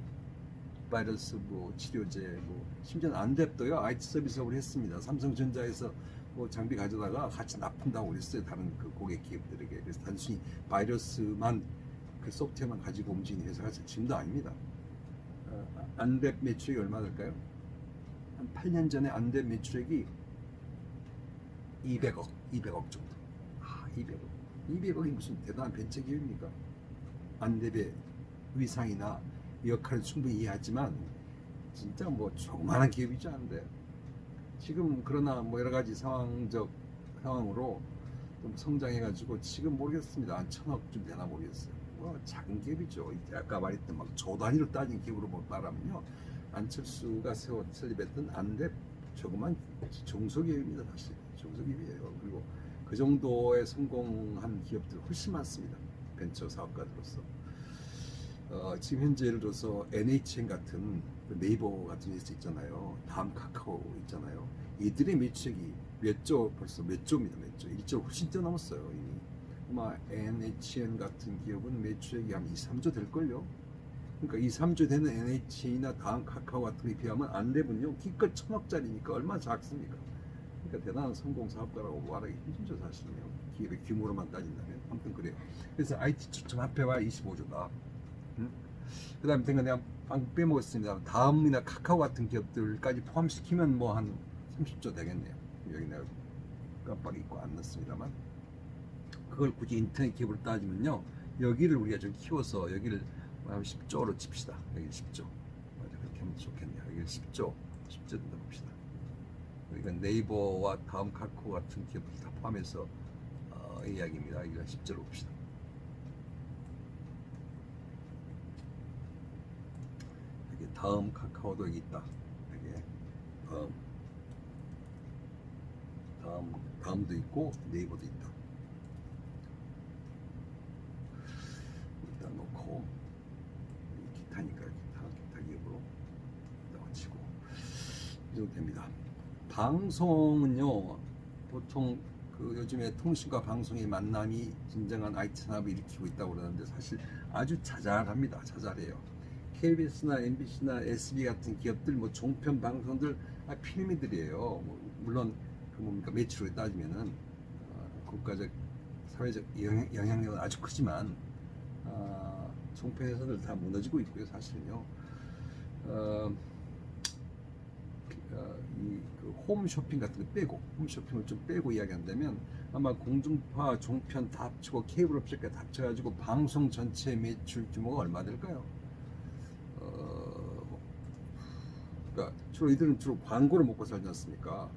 바이러스 뭐 치료제 뭐 심지어 안랩도요 IT 서비스업을 했습니다. 삼성전자에서 뭐 장비 가져다가 같이 납품다고 그랬어요, 다른 그 고객 기업들에게. 그래서 단순히 바이러스만 그 소프트웨어만 가지고 움직이는 회사가 지금도 아닙니다. 안랩 매출액이 얼마 될까요? 한 8년 전에 안랩 매출액이 200억 정도. 200억이 무슨 대단한 벤처 기업입니까? 안랩의 위상이나 역할을 충분히 이해하지만 진짜 뭐 조그마한 기업이지 않은데, 지금 그러나 뭐 여러 가지 상황으로 좀 성장해가지고 지금 모르겠습니다. 한 1,000억쯤 되나 모르겠어요. 뭐 작은 기업이죠. 아까 말했던 막 조 단위로 따진 기업으로 말하면요, 안철수가 설립했던 안랩 조그만 중소기업입니다. 사실 중소기업이에요. 그리고 그 정도의 성공한 기업들 훨씬 많습니다. 벤처 사업가들로서. 지금 현재 예를 들어서 NHN 같은 그 네이버 같은 회사 있잖아요. 다음 카카오 있잖아요. 이들의 매출액이 벌써 몇 조입니다. 몇 조. 1조 훨씬 뛰어넘었어요 이미. 아마 NHN 같은 기업은 매출액이 한 2, 3조 될걸요. 그러니까 2, 3조 되는 NHN이나 다음 카카오 같은 데 비하면 안랩은요 기껏 1,000억짜리니까 얼마나 작습니까? 그러니까 대단한 성공 사업가라고 말하기 힘들죠 사실은요. 기업의 규모로만 따진다면. 아무튼 그래요. 그래서 IT 초점 합해봐야 25조다. 그 다음에 내가 방금 빼먹었습니다. 다음이나 카카오 같은 기업들까지 포함시키면 뭐 한 30조 되겠네요. 여기 내가 깜빡 잊고 안 넣었습니다만, 그걸 굳이 인터넷 기업으로 따지면요, 여기를 우리가 좀 키워서 여기를 한 10조로 칩시다. 여기 10조. 맞아, 그렇게 하면 좋겠네요. 여기 10조 된다 봅시다. 그러니까 네이버와 다음 카카오 같은 기업들 다 포함해서 이야기입니다. 여기가 10조로 봅시다. 여기 다음 카카오도 여기 있다. 여기 다음도 있고 네이버도 있다. 일단 놓고 기타니까 기타 기업으로 나와치고 이 정도 됩니다. 방송은요, 보통 그 요즘에 통신과 방송의 만남이 진정한 IT 산업을 일으키고 있다고 그러는데 사실 아주 자잘합니다. 자잘해요. KBS나 MBC나 SB 같은 기업들 뭐 종편 방송들 필미들이에요. 뭐 물론 그 뭡니까 매출을 따지면은 국가적 사회적 영향력은 아주 크지만 종편 회사들 다 무너지고 있고요. 사실은요. 그 홈쇼핑 같은 거 빼고, 홈쇼핑을 좀 빼고 이야기한다면 아마 공중파, 종편 다 합치고 케이블 업체까지 다 합쳐가지고 방송 전체 매출 규모가 얼마 될까요? 그러니까 이들은 주로 광고를 먹고 살지 않습니까?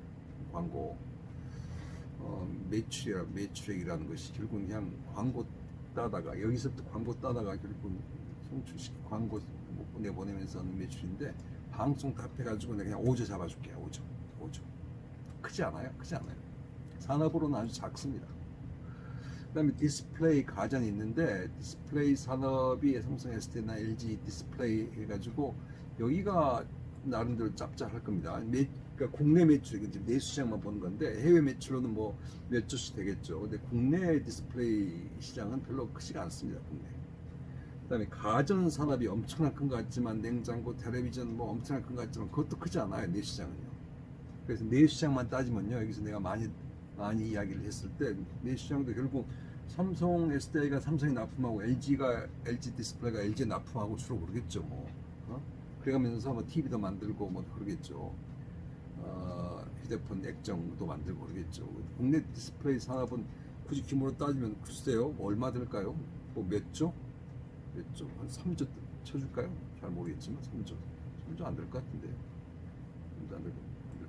광고. 매출액이라는 것이 결국 그냥 광고 따다가, 여기서부터 광고 따다가 결국 송출식 광고 내보내면서 하는 매출인데, 방송 다 합해가지고 내가 그냥 5조 잡아줄게요. 5조. 크지 않아요. 산업으로는 아주 작습니다. 그다음에 디스플레이 가전이 있는데 디스플레이 산업이 삼성 SD나 LG 디스플레이 해가지고 여기가 나름대로 짭짤할 겁니다. 그러니까 국내 매출 이제 내수시장만 보는 건데 해외 매출로는 뭐 몇 조씩 되겠죠. 근데 국내 디스플레이 시장은 별로 크지가 않습니다. 국내. 그다음에 가전 산업이 엄청난 큰 것 같지만 냉장고, 텔레비전 뭐 엄청난 큰 것 같지만 그것도 크지 않아요. 내수시장은요. 그래서 내수시장만 따지면요. 여기서 내가 많이 이야기를 했을 때 내수시장도 결국 삼성 SDI가 삼성에 납품하고 LG가 LG 디스플레이가 LG에 납품하고 주로 그러겠죠. 뭐 그래가면서 뭐 TV도 만들고 뭐 그러겠죠. 휴대폰 액정도 만들고 그러겠죠. 국내 디스플레이 산업은 굳이 규모로 따지면 글쎄요. 뭐 얼마 들까요? 뭐 몇 조? 몇 조? 한 3조 쳐줄까요? 잘 모르겠지만 3조 안 될 것 같은데요. 3조 안 될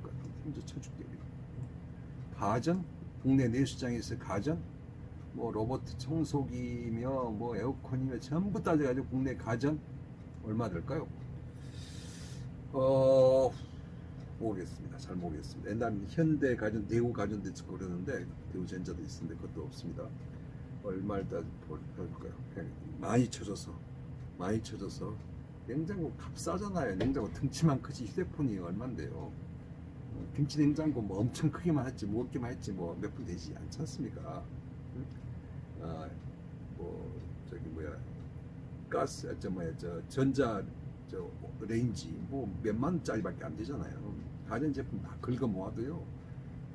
것 같은데 3조 쳐줄게요. 가전? 국내 내수장에서 가전? 뭐 로봇 청소기며 뭐 에어컨이며 전부 따져가지고 국내 가전 얼마 될까요? 모르겠습니다. 잘 모르겠습니다. 옛날에 현대 가전, 대우 가전도 있고 그러는데 대우전자도 있는데 그것도 없습니다. 얼마를 볼까요? 그냥 많이 쳐져서 냉장고 값 싸잖아요. 냉장고 등치만 크지 휴대폰이 얼만데요. 김치 냉장고 뭐 엄청 크게만 했지 무겁게만 했지 뭐 몇 푼 되지 않지 않습니까? 뭐 저기 뭐야 가스 저 전자 저 레인지 뭐 몇만 원짜리밖에 안 되잖아요. 가전제품 다 긁어 모아도요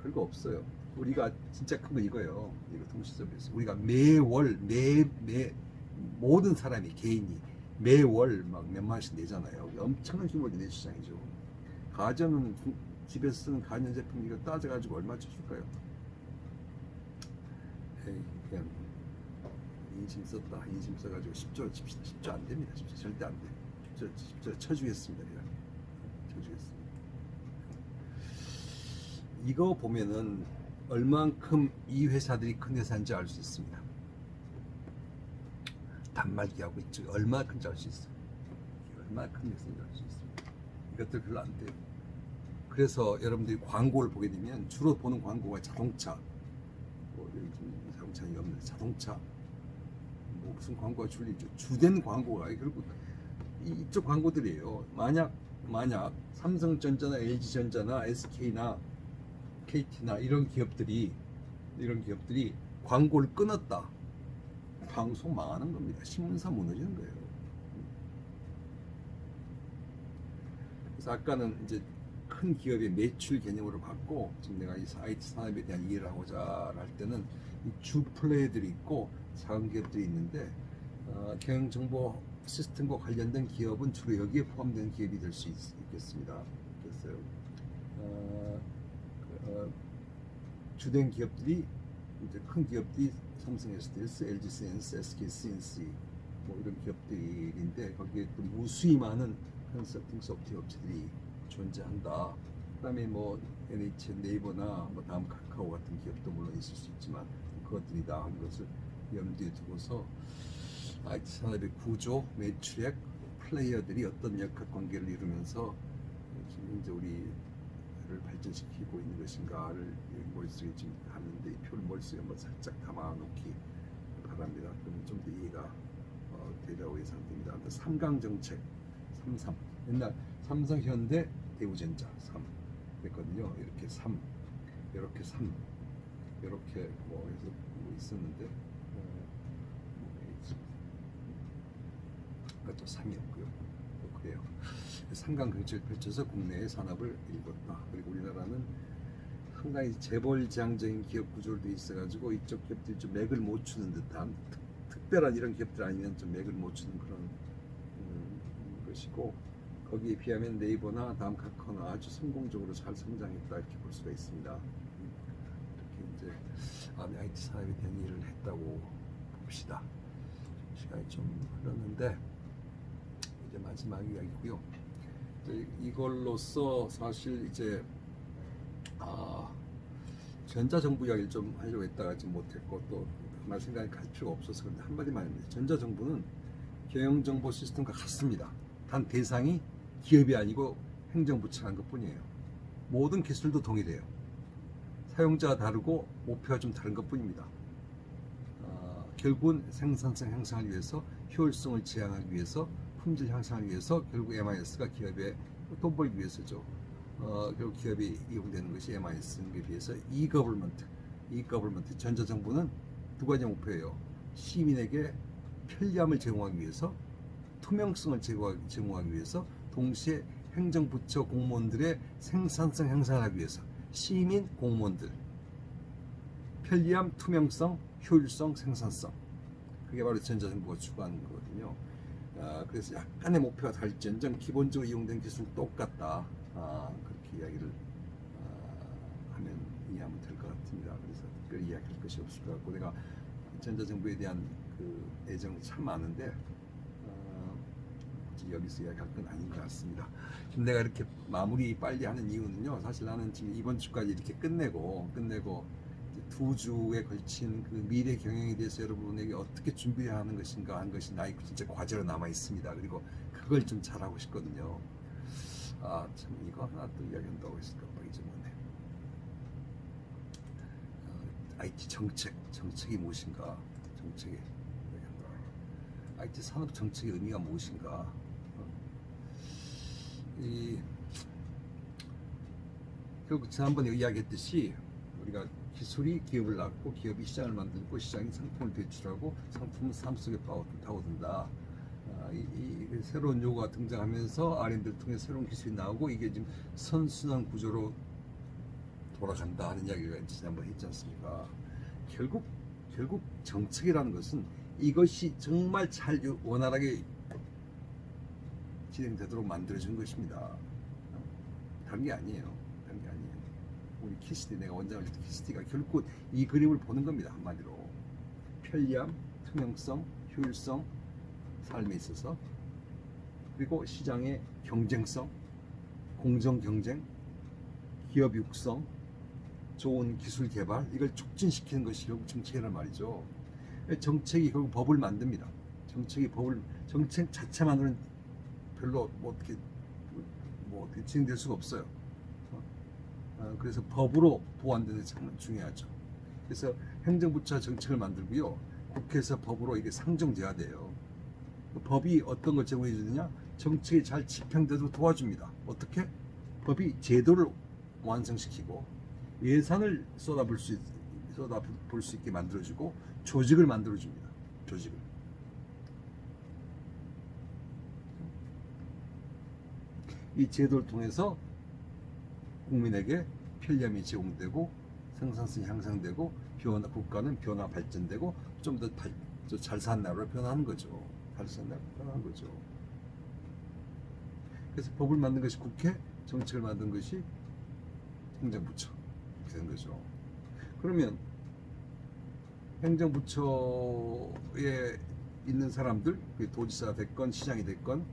별거 없어요. 우리가 진짜 큰 거 이거예요. 이거 통신서비스 우리가 매월 매 모든 사람이 개인이 매월 막 몇만 원씩 내잖아요. 엄청난 규모의 내수장이죠. 가전은 집에서 쓰는 가전제품 이거 따져가지고 얼마 쳐줄까요? 에이, 그냥 이심 썼다. 이심 써가지고 10조 칩시다. 10조 안 됩니다. 10조 절대 안 돼. 10조 쳐주겠습니다. 그냥 쳐주겠습니다. 이거 보면은 얼만큼 이 회사들이 큰 회사인지 알 수 있습니다. 단말기하고 이쪽이 얼마나 큰지 알 수 있어요. 얼마나 큰 회사인지 알 수 있습니다. 이것들 별로 안 돼요. 그래서 여러분들이 광고를 보게 되면 주로 보는 광고가 자동차, 뭐 자동차는 없는데 자동차, 뭐 무슨 광고가 줄리죠. 주된 광고가 결국 이쪽 광고들이에요. 만약 삼성전자나 LG전자나 SK나 KT나 이런 기업들이 광고를 끊었다. 방송 망하는 겁니다. 신문사 무너지는 거예요. 그래서 아까는 이제 큰 기업의 매출 개념으로 봤고 지금 내가 이 IT 산업에 대한 이해를 하고자 할 때는 이 주 플레이들이 있고 작은 기업들이 있는데 경영정보 시스템과 관련된 기업은 주로 여기에 포함되는 기업이 될 수 있겠습니다. 그랬어요. 주된 기업들이 이제 큰 기업들이 삼성 SDS, LG 센스, SK CNC 뭐 이런 기업들인데 거기에 또 무수히 많은 컨설팅 소프트웨어 업체들이 존재한다. 그다음에 뭐 NH 네이버나 뭐 다음 카카오 같은 기업도 물론 있을 수 있지만 그것들이다 하는 것을 염두에 두고서 IT 산업의 구조, 매출액, 플레이어들이 어떤 역학 관계를 이루면서 지금 이제 우리를 발전시키고 있는 것인가를 머릿속에 지금 하는데 이 표를 머릿속에 한번 살짝 담아놓기 바랍니다. 그러면 좀 더 이해가 되리라고 예상됩니다. 3강 정책, 33 옛날 삼성, 현대, 대우전자 3 했거든요. 이렇게 3, 이렇게 3, 이렇게 뭐 해서 뭐 있었는데 또 3이었고요. 또 그래요. 3강 정책을 펼쳐서 국내의 산업을 일궜다. 그리고 우리나라는 상당히 재벌지향적인 기업 구조로 돼 있어가지고 이쪽 기업들이 좀 맥을 못 추는 듯한 특별한 이런 기업들 아니면 좀 맥을 못 추는 그런 것이고 거기에 비하면 네이버나 다음 카카오는 아주 성공적으로 잘 성장했다 이렇게 볼 수가 있습니다. 이렇게 이제 IT 산업에 대한 일을 했다고 봅시다. 시간이 좀 흘렀는데 이제 마지막 이야기고요. 이걸로써 사실 이제 전자정부 이야기를 좀 하려고 했다가 지금 못했고 또 말 생각이 갈 필요가 없어서 그런데 한마디만 합니다. 전자정부는 경영정보 시스템과 같습니다. 단 대상이 기업이 아니고 행정부처라는 것뿐이에요. 모든 기술도 동일해요. 사용자가 다르고 목표가 좀 다른 것뿐입니다. 결국은 생산성 향상을 위해서, 효율성을 지향하기 위해서, 품질 향상을 위해서, 결국 MIS가 기업에 돈 벌기 위해서죠. 결국 기업이 이용되는 것이 MIS에 비해서 e-government 전자정부는 두 가지 목표예요. 시민에게 편리함을 제공하기 위해서, 투명성을 제공하기 위해서, 동시에 행정부처 공무원들의 생산성 향상을 하기 위해서 시민 공무원들 편리함, 투명성, 효율성, 생산성, 그게 바로 전자정부가 추구하는 거거든요. 그래서 약간의 목표가 다를지언정 기본적으로 이용된 기술은 똑같다. 그렇게 이야기를 하면 이해하면 될 것 같습니다. 그래서 특별히 이야기할 것이 없을 것 같고, 내가 전자정부에 대한 그 애정이 참 많은데 여기서 이야기할 건 아닌 것 같습니다. 지금 내가 이렇게 마무리 빨리 하는 이유는요, 사실 나는 지금 이번 주까지 이렇게 끝내고 두 주에 걸친 그 미래 경영에 대해서 여러분에게 어떻게 준비해야 하는 것인가 한 것이 나의 진짜 과제로 남아 있습니다. 그리고 그걸 좀 잘하고 싶거든요. 참 이거 하나 또 이야기한다고 했을까 봐 잊어먹네. IT 정책이 무엇인가? 정책이 IT 산업 정책의 의미가 무엇인가? 결국 지난번에 이야기했듯이 우리가 기술이 기업을 낳고 기업이 시장을 만들고 시장이 상품을 배출하고 상품은 삶 속에 파고든다. 이 새로운 요구가 등장하면서 R&D를 통해 새로운 기술이 나오고 이게 지금 선순환 구조로 돌아간다 하는 이야기가 지난번에 했지 않습니까? 결국 정책이라는 것은 이것이 정말 잘 원활하게 진행되도록 만들어준 것입니다. 다른 게 아니에요. 우리 키스티, 내가 원장을 했던 키스티가 결국 이 그림을 보는 겁니다. 한마디로 편리함, 투명성, 효율성, 삶에 있어서, 그리고 시장의 경쟁성, 공정 경쟁, 기업 육성, 좋은 기술 개발, 이걸 촉진시키는 것이 결국 정책이란 말이죠. 정책이 결국 법을 만듭니다. 정책 자체만으로는 별로 어떻게 진행될 수가 없어요. 그래서 법으로 보완되는 게 참 중요하죠. 그래서 행정부처 정책을 만들고요, 국회에서 법으로 이게 상정돼야 돼요. 법이 어떤 걸 제공해 주느냐? 정책이 잘 집행되도록 도와줍니다. 어떻게? 법이 제도를 완성시키고 예산을 쏟아볼 수 있게 만들어주고 조직을 만들어줍니다. 조직을. 이 제도를 통해서 국민에게 편리함이 제공되고 생산성이 향상되고 국가는 변화 발전되고 좀 더 잘 사는 나라로 변화하는 거죠. 그래서 법을 만든 것이 국회, 정책을 만든 것이 행정부처, 이렇게 된 거죠. 그러면 행정부처에 있는 사람들, 도지사가 됐건 시장이 됐건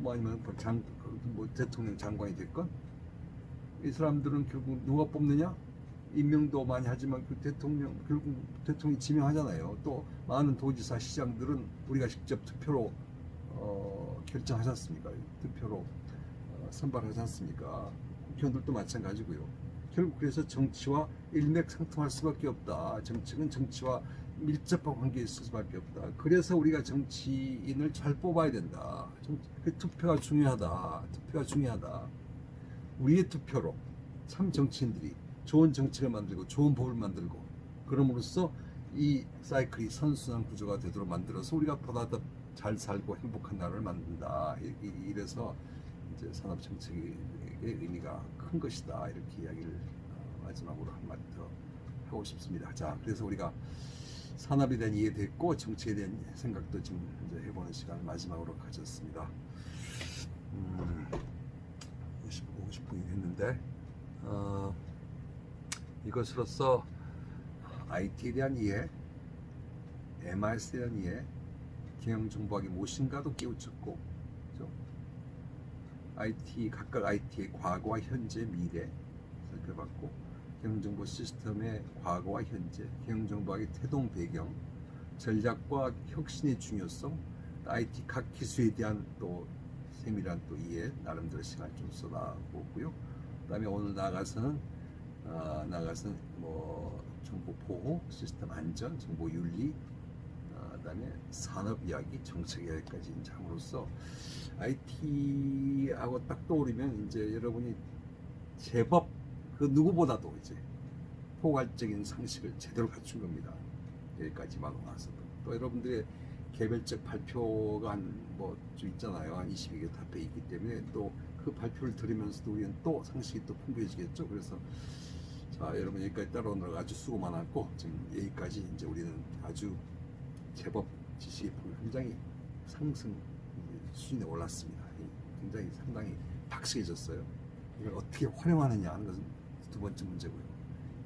아니면 대통령 장관이 됐건, 이 사람들은 결국 누가 뽑느냐? 임명도 많이 하지만 결국 대통령이 지명하잖아요. 또 많은 도지사, 시장들은 우리가 직접 투표로 결정하지 않습니까? 투표로 선발하지 않습니까? 국회의원들도 마찬가지고요. 결국 그래서 정치와 일맥상통할 수밖에 없다. 정책은 정치와 밀접한 관계에 있을 수밖에 없다. 그래서 우리가 정치인을 잘 뽑아야 된다. 투표가 중요하다. 우리의 투표로 참 정치인들이 좋은 정책을 만들고 좋은 법을 만들고, 그럼으로써 이 사이클이 선순환 구조가 되도록 만들어서 우리가 보다 더 잘 살고 행복한 나라를 만든다. 이래서 이제 산업 정책의 의미가 큰 것이다. 이렇게 이야기를 마지막으로 한마디 더 하고 싶습니다. 자, 그래서 우리가 산업에 대한 이해 됐고 정치에 대한 생각도 지금 이제 해보는 시간을 마지막으로 가졌습니다. 50분이 됐는데 이것으로써 IT에 대한 이해, MIS에 대한 이해, 경영정보학이 무엇인가도 깨우쳤고, 그렇죠? 각각 IT의 과거와 현재, 미래 살펴봤고, 경영정보 시스템의 과거와 현재, 경영정보학의 태동 배경, 전략과 혁신의 중요성, IT 각 기술에 대한 또 세밀한 또 이해, 나름대로 시간을 좀 쏟아보고요. 그다음에 오늘 나가서는 정보 보호, 시스템 안전, 정보 윤리, 그다음에 산업 이야기, 정책 이야기까지 이제 함으로써 IT하고 딱 떠오르면 이제 여러분이 제법 그 누구보다도 이제 포괄적인 상식을 제대로 갖춘 겁니다. 여기까지만 와서도. 또 여러분들의 개별적 발표가 한뭐좀 있잖아요. 한 22개 답에 있기 때문에 또 그 발표를 들으면서도 우리는 또 상식이 또 풍부해지겠죠. 그래서 자, 여러분 여기까지 따라오느라 아주 수고 많았고 지금 여기까지 이제 우리는 아주 제법 지식의 폭이 굉장히 상승 수준에 올랐습니다. 굉장히 상당히 박식해졌어요. 이걸 어떻게 활용하느냐 하는 것은 두 번째 문제고요.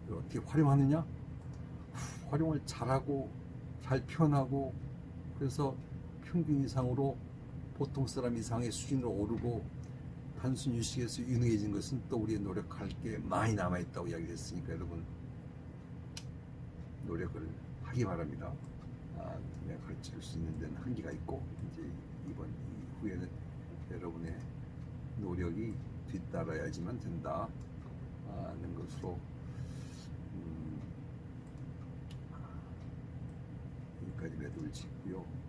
이걸 어떻게 활용하느냐? 활용을 잘하고 잘 표현하고 그래서 평균 이상으로 보통 사람 이상의 수준으로 오르고 단순 유식에서 유능해진 것은 또 우리의 노력할 게 많이 남아있다고 이야기를 했으니까 여러분 노력을 하기 바랍니다. 내가 가르칠 수 있는 데는 한계가 있고 이제 이번 이후에는 여러분의 노력이 뒤따라야지만 된다 하는 것으로 여기까지 매듭을 짓고요.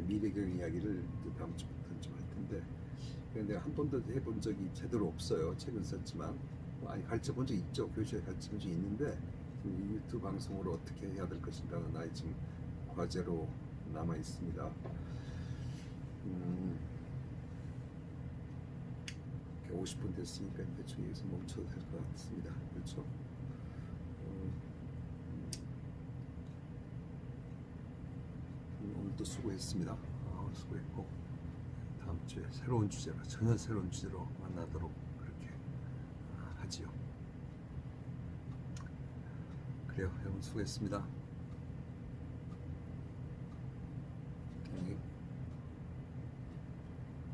미래경 이야기를 다음 주부터 좀 할 텐데 내가 한 번도 해본 적이 제대로 없어요. 책은 썼지만 아니 가르쳐 본 적 있죠. 교실에 가르쳐 본 적이 있는데 이 유튜브 방송으로 어떻게 해야 될 것인가는 나의 지금 과제로 남아 있습니다. 50분 됐으니까 대충 여기서 멈춰도 될 것 같습니다. 그렇죠? 오늘도 수고했습니다. 수고했고 다음 주에 새로운 주제로 전혀 새로운 주제로 만나도록 그렇게 하지요. 그래요. 여러분 수고했습니다.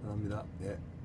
감사합니다. 네.